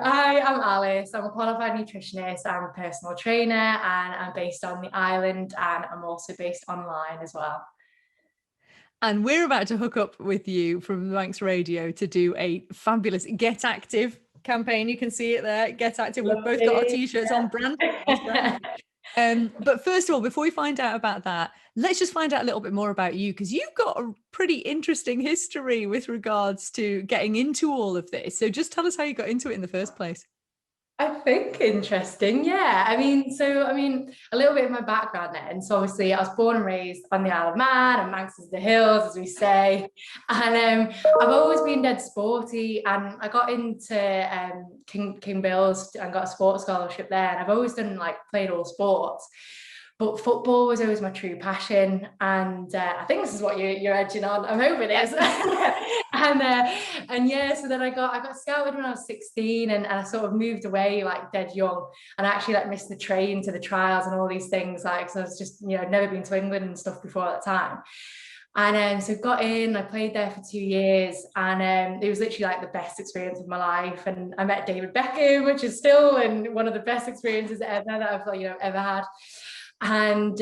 I am Alice. I'm a qualified nutritionist. I'm a personal trainer and I'm based on the island, and I'm also based online as well. And we're about to hook up with you from Manx Radio to do a fabulous Get Active campaign. You can see it there. Get Active. We've both got our t-shirts on, brand. But first of all, before we find out about that, let's just find out a little bit more about you, because you've got a pretty interesting history with regards to getting into all of this. So just tell us how you got into it in the first place. I think interesting. Yeah. I mean, a little bit of my background then. So obviously I was born and raised on the Isle of Man, and Manx is the hills, as we say. And I've always been dead sporty, and I got into King Bill's and got a sports scholarship there. And I've always played all sports. But football was always my true passion, and I think this is what you're edging on. I'm hoping it is. and yeah, so then I got scouted when I was 16, and I sort of moved away like dead young, and I actually missed the train to the trials and all these things, so I was just never been to England and stuff before at that time. And so got in, I played there for 2 years, and it was literally the best experience of my life. And I met David Beckham, which is still one of the best experiences ever that I've ever had. And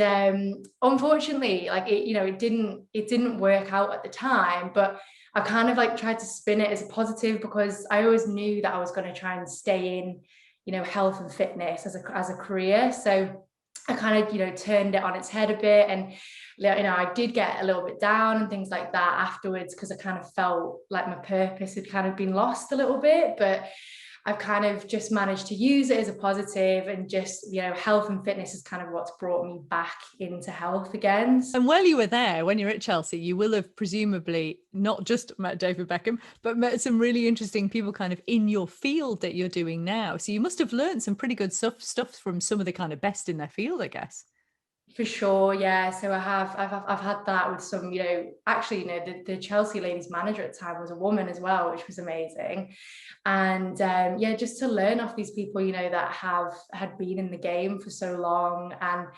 unfortunately, it didn't work out at the time, but I kind of tried to spin it as a positive, because I always knew that I was going to try and stay in health and fitness as a career. So I kind of turned it on its head a bit, and I did get a little bit down and things like that afterwards, because I kind of felt like my purpose had kind of been lost a little bit. But I've kind of just managed to use it as a positive, and just, health and fitness is kind of what's brought me back into health again. And while you were there, when you're at Chelsea, you will have presumably not just met David Beckham, but met some really interesting people kind of in your field that you're doing now. So you must have learned some pretty good stuff from some of the kind of best in their field, I guess. For sure, yeah. So I've had that with some, actually, the Chelsea ladies manager at the time was a woman as well, which was amazing. And yeah, just to learn off these people, that had been in the game for so long, and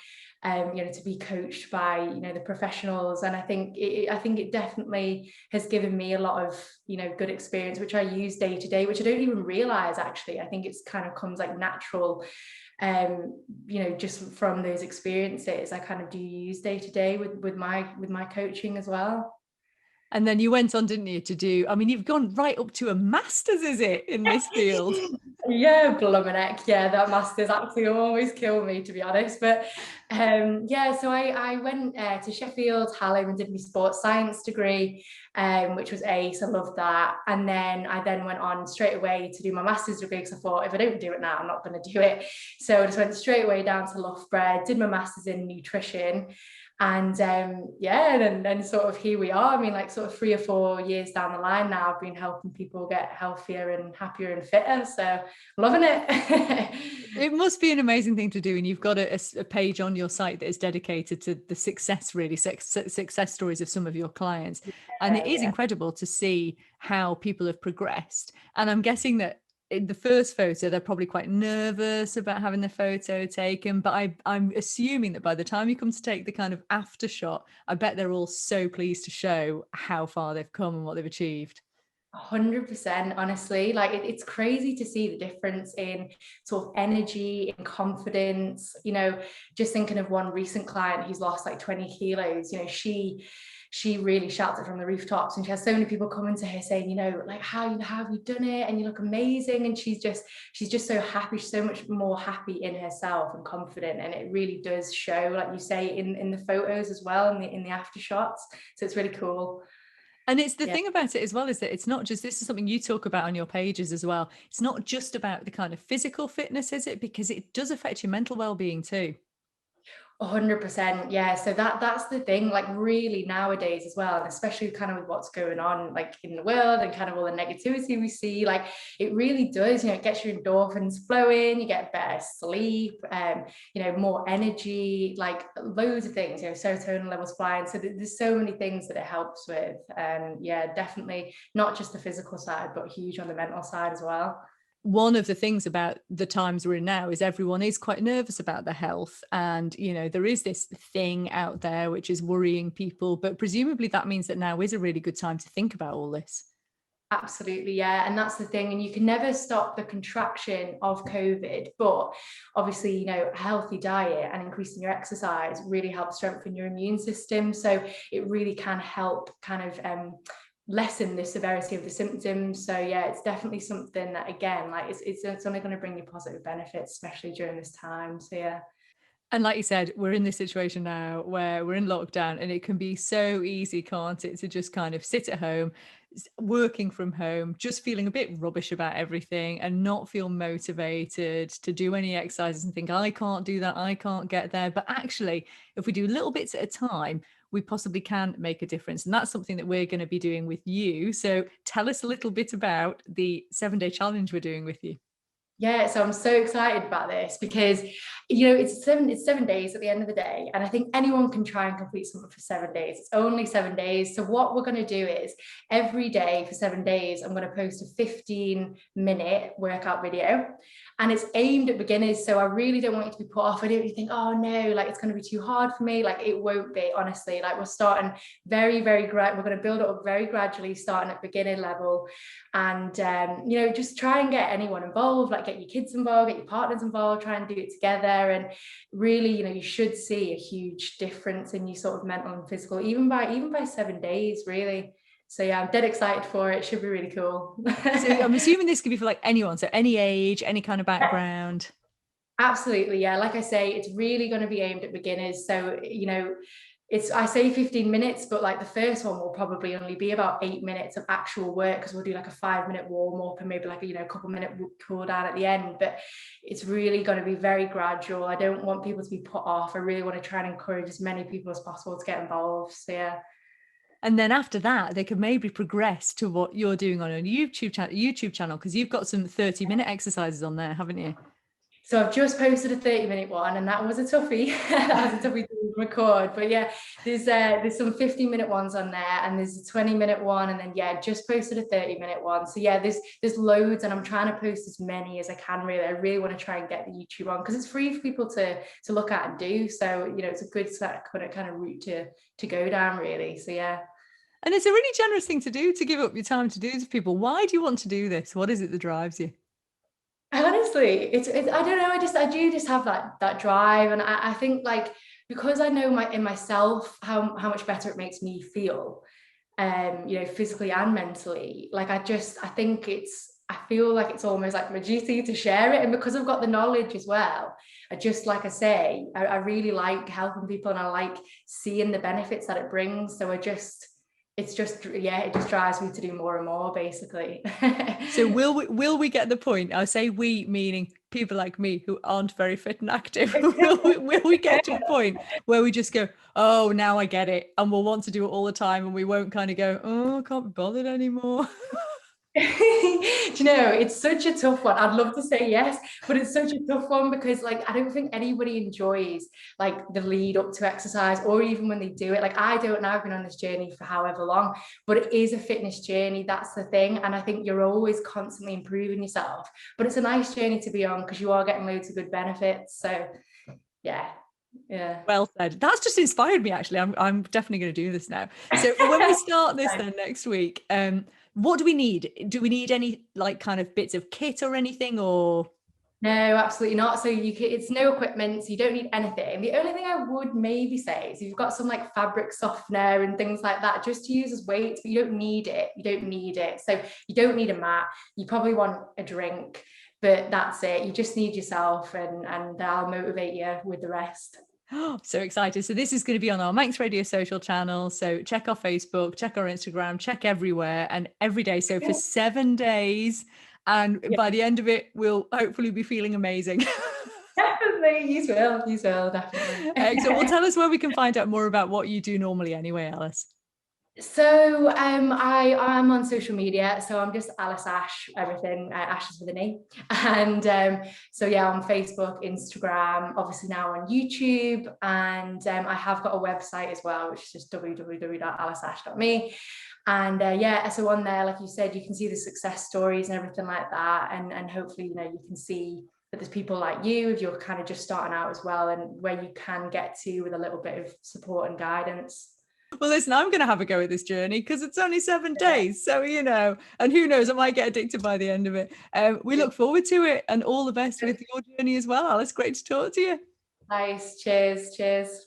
to be coached by the professionals. And I think it definitely has given me a lot of good experience, which I use day to day, which I don't even realize actually. I think it's kind of comes natural. Just from those experiences, I kind of do use day to day with my coaching as well. And then you went on, didn't you, to do, you've gone right up to a master's, is it, in this field? Yeah, blummin' yeah, that master's actually always killed me, to be honest. But yeah, so I went to Sheffield, Hallam, and did my sports science degree, which was ace. I loved that. And then I went on straight away to do my master's degree, because I thought, if I don't do it now, I'm not going to do it. So I just went straight away down to Loughborough, did my master's in nutrition. And yeah, and then sort of here we are. Sort of 3 or 4 years down the line now, I've been helping people get healthier and happier and fitter. So loving it. It must be an amazing thing to do. And you've got a page on your site that is dedicated to the success stories of some of your clients. And it is incredible to see how people have progressed. And I'm guessing that in the first photo, they're probably quite nervous about having the photo taken, but I'm assuming that by the time you come to take the kind of after shot, I bet they're all so pleased to show how far they've come and what they've achieved. 100%, honestly. It's crazy to see the difference in sort of energy and confidence. Just thinking of one recent client who's lost 20 kilos. She really shouts it from the rooftops, and she has so many people coming to her saying, how have you done it, and you look amazing. And she's just so happy. She's so much more happy in herself and confident, and it really does show, like you say, in the photos as well, in the after shots. So it's really cool. And it's the thing about it as well, is that it's not just, this is something you talk about on your pages as well, it's not just about the kind of physical fitness, is it? Because it does affect your mental well-being too. 100%, yeah. So that's the thing, really nowadays as well, and especially kind of with what's going on in the world and kind of all the negativity we see, it really does, it gets your endorphins flowing, you get better sleep, more energy, loads of things, serotonin levels flying. So there's so many things that it helps with. Yeah, definitely not just the physical side, but huge on the mental side as well. One of the things about the times we're in now is everyone is quite nervous about their health. And, there is this thing out there which is worrying people, but presumably that means that now is a really good time to think about all this. Absolutely, yeah. And that's the thing. And you can never stop the contraction of COVID, but obviously, you know, a healthy diet and increasing your exercise really helps strengthen your immune system. So it really can help kind of lessen the severity of the symptoms. So yeah, it's definitely something that, again, like it's only going to bring you positive benefits, especially during this time. So yeah. And like you said, we're in this situation now where we're in lockdown, and it can be so easy, can't it, to just kind of sit at home, working from home, just feeling a bit rubbish about everything and not feel motivated to do any exercises and think, I can't do that, I can't get there. But actually, if we do little bits at a time, we possibly can make a difference. And that's something that we're going to be doing with you. So tell us a little bit about the 7-day challenge we're doing with you. Yeah, so I'm so excited about this because, you know, it's 7 days at the end of the day. And I think anyone can try and complete something for 7 days. It's only 7 days. So what we're going to do is every day for 7 days, I'm going to post a 15-minute workout video. And it's aimed at beginners. So I really don't want you to be put off. I don't want you to think, oh no, like it's going to be too hard for me. Like it won't be, honestly. Like we're starting we're going to build it up very gradually, starting at beginner level. And, you know, just try and get anyone involved, like get your kids involved, get your partners involved, try and do it together. And really, you know, you should see a huge difference in your sort of mental and physical, even by 7 days, really. So yeah, I'm dead excited for it. It should be really cool. So I'm assuming this could be for like anyone, so any age, any kind of background. Absolutely, yeah. Like I say, it's really going to be aimed at beginners. So, you know, I say 15 minutes, but like the first one will probably only be about 8 minutes of actual work, because we'll do like a 5-minute warm up and maybe like a, you know, a couple minute cool down at the end. But it's really going to be very gradual. I don't want people to be put off. I really want to try and encourage as many people as possible to get involved. So yeah. And then after that, they could maybe progress to what you're doing on a YouTube channel, because you've got some 30-minute exercises on there, haven't you? So I've just posted a 30-minute one, and that was a toughie. That was a toughie to record. But yeah, there's some 15-minute ones on there, and there's a 20-minute one, and then yeah, just posted a 30-minute one. So yeah, there's loads, and I'm trying to post as many as I can. Really, I really want to try and get the YouTube on, because it's free for people to look at and do. So you know, it's a good kind of route to go down, really. So yeah. And it's a really generous thing to do, to give up your time to do to people. Why do you want to do this? What is it that drives you? Honestly, it's I don't know. I do just have that drive, and I think like, because I know in myself how much better it makes me feel, you know, physically and mentally. Like I feel like it's almost like my duty to share it, and because I've got the knowledge as well, like I say, I really like helping people, and I like seeing the benefits that it brings. So it just drives me to do more and more, basically. So will we get the point? I say we, meaning people like me who aren't very fit and active. will we get to a point where we just go, oh, now I get it, and we'll want to do it all the time, and we won't kind of go, oh, I can't be bothered anymore? Do you know, it's such a tough one. I'd love to say yes, but it's such a tough one, because like I don't think anybody enjoys like the lead up to exercise, or even when they do it. Like I don't, and I've been on this journey for however long, but it is a fitness journey. That's the thing. And I think you're always constantly improving yourself, but it's a nice journey to be on, because you are getting loads of good benefits. So yeah. Well said. That's just inspired me, actually. I'm definitely going to do this now. So when we start this then next week, what do we need? Do we need any like kind of bits of kit or anything, or? No, absolutely not. So it's no equipment, so you don't need anything. The only thing I would maybe say is, you've got some like fabric softener and things like that, just to use as weights, but you don't need it. So you don't need a mat. You probably want a drink, but that's it. You just need yourself, and I'll motivate you with the rest. Oh, so excited. So this is going to be on our Manx Radio social channel. So check our Facebook, check our Instagram, check everywhere and every day. So for 7 days. And by the end of it, we'll hopefully be feeling amazing. Definitely. You will, definitely. Excellent. Well, tell us where we can find out more about what you do normally anyway, Alice. So I'm on social media, so I'm just Alice Ashe, everything. Ash is with an E. And so yeah, on Facebook, Instagram, obviously now on YouTube, and I have got a website as well, which is just www.aliceashe.me. And yeah, so on there, like you said, you can see the success stories and everything like that, and hopefully, you know, you can see that there's people like you, if you're kind of just starting out as well, and where you can get to with a little bit of support and guidance. Well, listen, I'm going to have a go at this journey because it's only 7 days. So, and who knows, I might get addicted by the end of it. We look forward to it, and all the best with your journey as well, Alice. Great to talk to you. Nice. Cheers.